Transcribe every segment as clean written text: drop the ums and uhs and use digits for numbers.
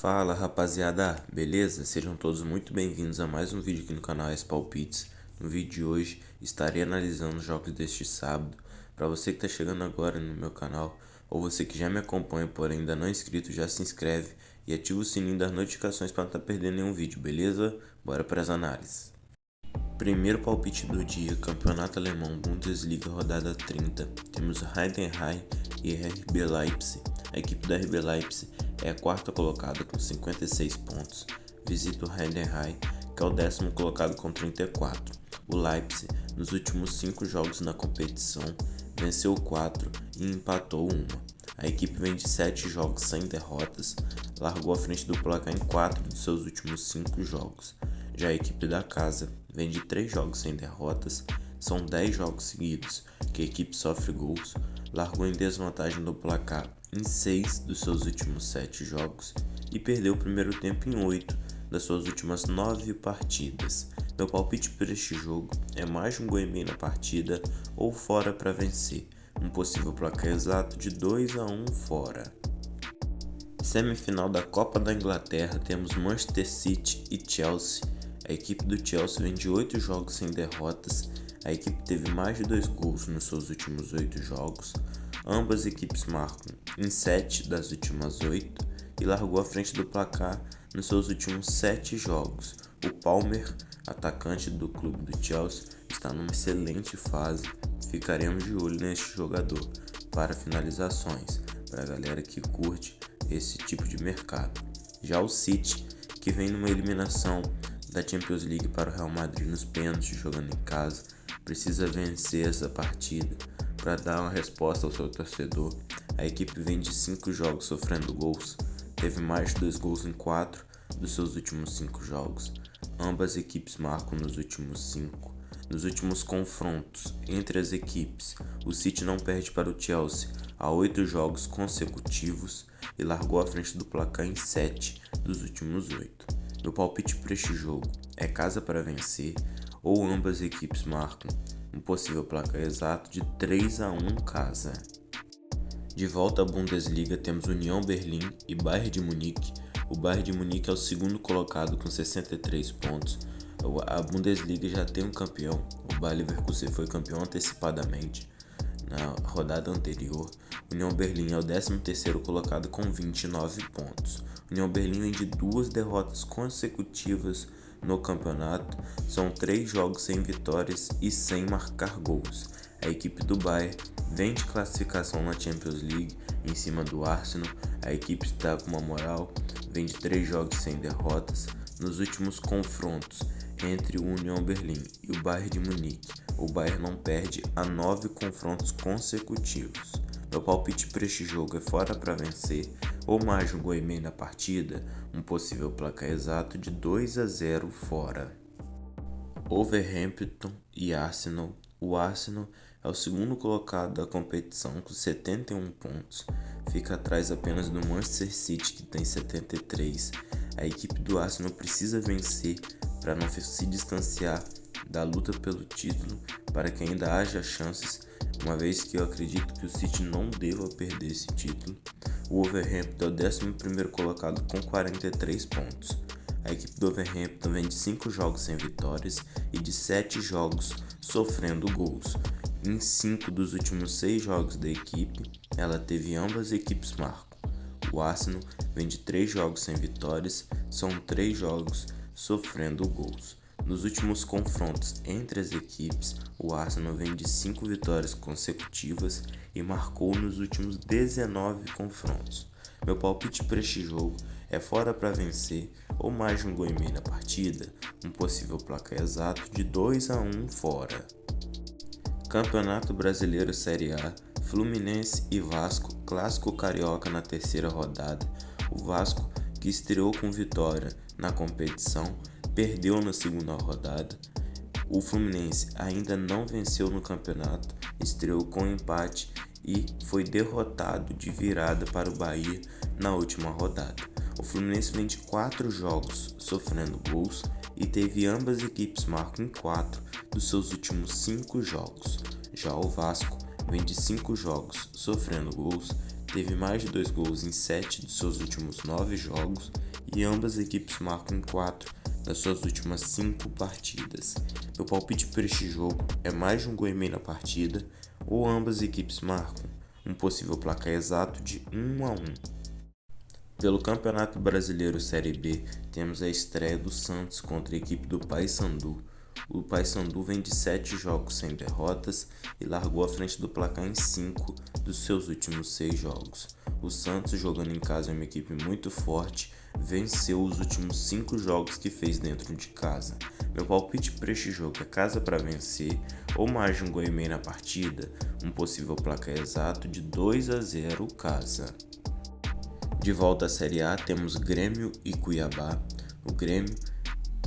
Fala rapaziada, beleza? Sejam todos muito bem-vindos a mais um vídeo aqui no canal S-Palpites. No vídeo de hoje estarei analisando os jogos deste sábado. Para você que está chegando agora no meu canal, ou você que já me acompanha porém ainda não é inscrito, já se inscreve e ativa o sininho das notificações para não estar perdendo nenhum vídeo, beleza? Bora para as análises. Primeiro palpite do dia, Campeonato Alemão, Bundesliga, rodada 30. Temos Heidenheim e RB Leipzig. A equipe da RB Leipzig é a quarta colocada com 56 pontos. Visita o Heidenheim, que é o décimo colocado com 34. O Leipzig, nos últimos 5 jogos na competição, venceu 4 e empatou 1. A equipe vem de 7 jogos sem derrotas, largou à frente do placar em 4 dos seus últimos 5 jogos. Já a equipe da casa vem de 3 jogos sem derrotas, são 10 jogos seguidos que a equipe sofre gols, largou em desvantagem do placar em 6 dos seus últimos 7 jogos e perdeu o primeiro tempo em 8 das suas últimas 9 partidas. Meu palpite para este jogo é mais de um gol e meio na partida ou fora para vencer, um possível placar exato de 2-1 fora. Semifinal da Copa da Inglaterra, temos Manchester City e Chelsea. A equipe do Chelsea vem de 8 jogos sem derrotas, a equipe teve mais de 2 gols nos seus últimos 8 jogos, ambas equipes marcam em 7 das últimas 8 e largou à frente do placar nos seus últimos 7 jogos. O Palmer, atacante do clube do Chelsea, está numa excelente fase, ficaremos de olho neste jogador para finalizações, para a galera que curte esse tipo de mercado. Já o City, que vem numa eliminação da Champions League para o Real Madrid nos pênaltis jogando em casa, precisa vencer essa partida para dar uma resposta ao seu torcedor. A equipe vem de 5 jogos sofrendo gols, teve mais de 2 gols em 4 dos seus últimos 5 jogos. Ambas equipes marcam nos últimos 5. Nos últimos confrontos entre as equipes, o City não perde para o Chelsea há 8 jogos consecutivos e largou à frente do placar em 7 dos últimos 8. Meu palpite para este jogo é casa para vencer ou ambas equipes marcam, um possível placar exato de 3-1 casa. De volta à Bundesliga, temos União Berlim e Bayern de Munique. O Bayern de Munique é o segundo colocado com 63 pontos. A Bundesliga já tem um campeão, o Bayer Leverkusen foi campeão antecipadamente na rodada anterior. União Berlim é o 13º colocado com 29 pontos. União Berlim vem de 2 derrotas consecutivas no campeonato, são 3 jogos sem vitórias e sem marcar gols. A equipe do Bayern vem de classificação na Champions League em cima do Arsenal. A equipe está com uma moral, vem de 3 jogos sem derrotas. Nos últimos confrontos entre o União Berlim e o Bayern de Munique, o Bayern não perde há 9 confrontos consecutivos. Meu palpite para este jogo é fora para vencer ou mais de um gol e meio na partida, um possível placar exato de 2-0 fora. Wolverhampton e Arsenal. O Arsenal é o segundo colocado da competição com 71 pontos, fica atrás apenas do Manchester City, que tem 73. A equipe do Arsenal precisa vencer para não se distanciar da luta pelo título, para que ainda haja chances, uma vez que eu acredito que o City não deva perder esse título. O Wolverhampton é o 11º colocado com 43 pontos. A equipe do Wolverhampton vem de 5 jogos sem vitórias e de 7 jogos sofrendo gols. Em 5 dos últimos 6 jogos da equipe, ela teve ambas equipes marcam. O Arsenal vem de 3 jogos sem vitórias, são 3 jogos sofrendo gols. Nos últimos confrontos entre as equipes, o Arsenal vem de 5 vitórias consecutivas e marcou nos últimos 19 confrontos. Meu palpite para este jogo é fora para vencer ou mais de um gol e meio na partida, um possível placar exato de 2-1 fora. Campeonato Brasileiro Série A, Fluminense e Vasco, clássico carioca na terceira rodada. O Vasco, que estreou com vitória na competição, perdeu na segunda rodada. O Fluminense ainda não venceu no campeonato, estreou com empate e foi derrotado de virada para o Bahia na última rodada. O Fluminense vem de 4 jogos sofrendo gols e teve ambas equipes marcam em 4 dos seus últimos 5 jogos. Já o Vasco vem de 5 jogos sofrendo gols, teve mais de 2 gols em 7 dos seus últimos 9 jogos e ambas as equipes marcam em 4 das suas últimas 5 partidas. Meu palpite para este jogo é mais de 1,5 gols na partida ou ambas as equipes marcam, um possível placar exato de 1-1. Pelo Campeonato Brasileiro Série B, temos a estreia do Santos contra a equipe do Paysandu. O Paysandu vem de 7 jogos sem derrotas e largou à frente do placar em 5 dos seus últimos 6 jogos. O Santos, jogando em casa, é uma equipe muito forte, venceu os últimos 5 jogos que fez dentro de casa. Meu palpite para este jogo é casa para vencer ou mais de 1,5 gols na partida, um possível placar exato de 2-0 casa. De volta à Série A, temos Grêmio e Cuiabá. O Grêmio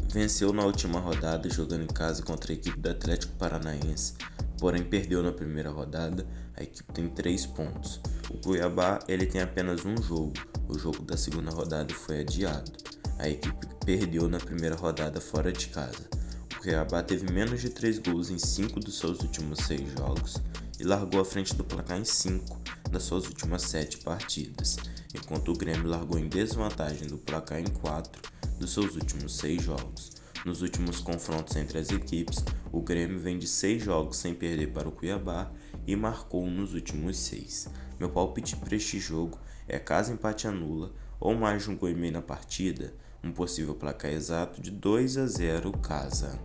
venceu na última rodada jogando em casa contra a equipe do Atlético Paranaense, porém perdeu na primeira rodada. A equipe tem 3 pontos. O Cuiabá ele tem apenas um jogo. O jogo da segunda rodada foi adiado. A equipe perdeu na primeira rodada fora de casa. O Cuiabá teve menos de 3 gols em 5 dos seus últimos 6 jogos e largou à frente do placar em 5 das suas últimas 7 partidas, enquanto o Grêmio largou em desvantagem do placar em 4 dos seus últimos 6 jogos. Nos últimos confrontos entre as equipes, o Grêmio vem de 6 jogos sem perder para o Cuiabá e marcou nos últimos 6. Meu palpite para este jogo é casa empate anula ou mais de 1,5 gols na partida, um possível placar exato de 2-0 casa.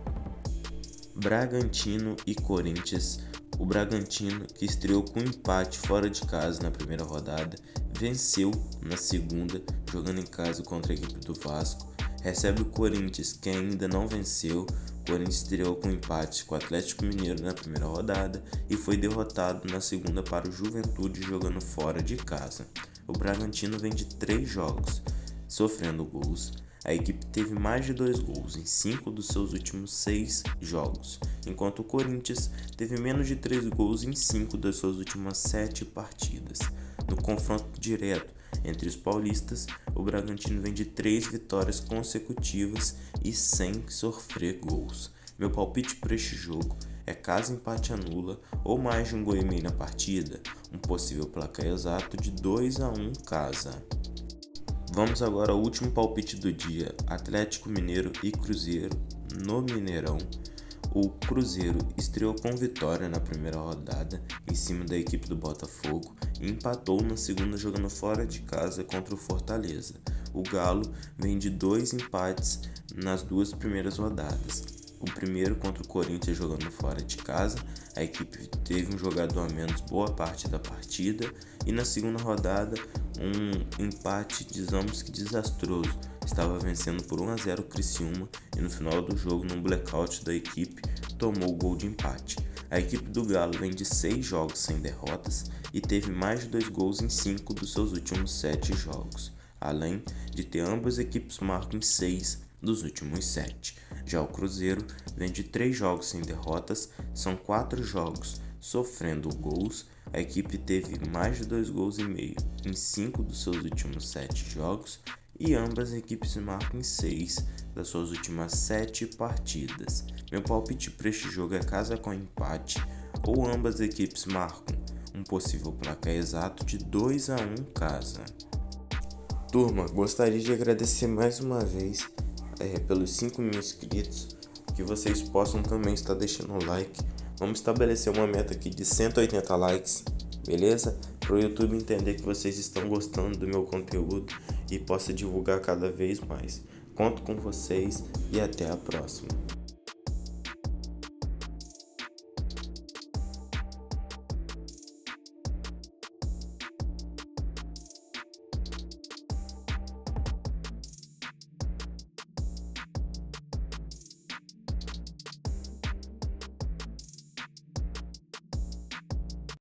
Bragantino e Corinthians. O Bragantino, que estreou com empate fora de casa na primeira rodada, venceu na segunda, jogando em casa contra a equipe do Vasco. Recebe o Corinthians, que ainda não venceu. O Corinthians estreou com empate com o Atlético Mineiro na primeira rodada e foi derrotado na segunda para o Juventude, jogando fora de casa. O Bragantino vem de 3 jogos, sofrendo gols. A equipe teve mais de 2 gols em 5 dos seus últimos 6 jogos, enquanto o Corinthians teve menos de 3 gols em 5 das suas últimas 7 partidas. No confronto direto entre os paulistas, o Bragantino vem de 3 vitórias consecutivas e sem sofrer gols. Meu palpite para este jogo é casa empate anula ou mais de 1,5 gols na partida, um possível placar exato de 2-1 casa. Vamos agora ao último palpite do dia, Atlético Mineiro e Cruzeiro no Mineirão. O Cruzeiro estreou com vitória na primeira rodada em cima da equipe do Botafogo e empatou na segunda jogando fora de casa contra o Fortaleza. O Galo vem de 2 empates nas 2 primeiras rodadas. O primeiro contra o Corinthians jogando fora de casa, a equipe teve um jogador a menos boa parte da partida e na segunda rodada um empate, digamos que desastroso. Estava vencendo por 1-0 o Criciúma e no final do jogo, num blackout da equipe, tomou o gol de empate. A equipe do Galo vem de 6 jogos sem derrotas e teve mais de 2 gols em 5 dos seus últimos 7 jogos, além de ter ambas as equipes marcam em 6 dos últimos 7. Já o Cruzeiro vem de 3 jogos sem derrotas, são 4 jogos sofrendo gols. A equipe teve mais de 2 gols e meio em 5 dos seus últimos 7 jogos e ambas as equipes marcam em 6 das suas últimas 7 partidas. Meu palpite para este jogo é casa com empate ou ambas as equipes marcam, um possível placar exato de 2-1 casa. Turma, gostaria de agradecer mais uma vez pelos 5.000 inscritos, que vocês possam também estar deixando o like. Vamos estabelecer uma meta aqui de 180 likes, beleza? Para o YouTube entender que vocês estão gostando do meu conteúdo e possa divulgar cada vez mais. Conto com vocês e até a próxima.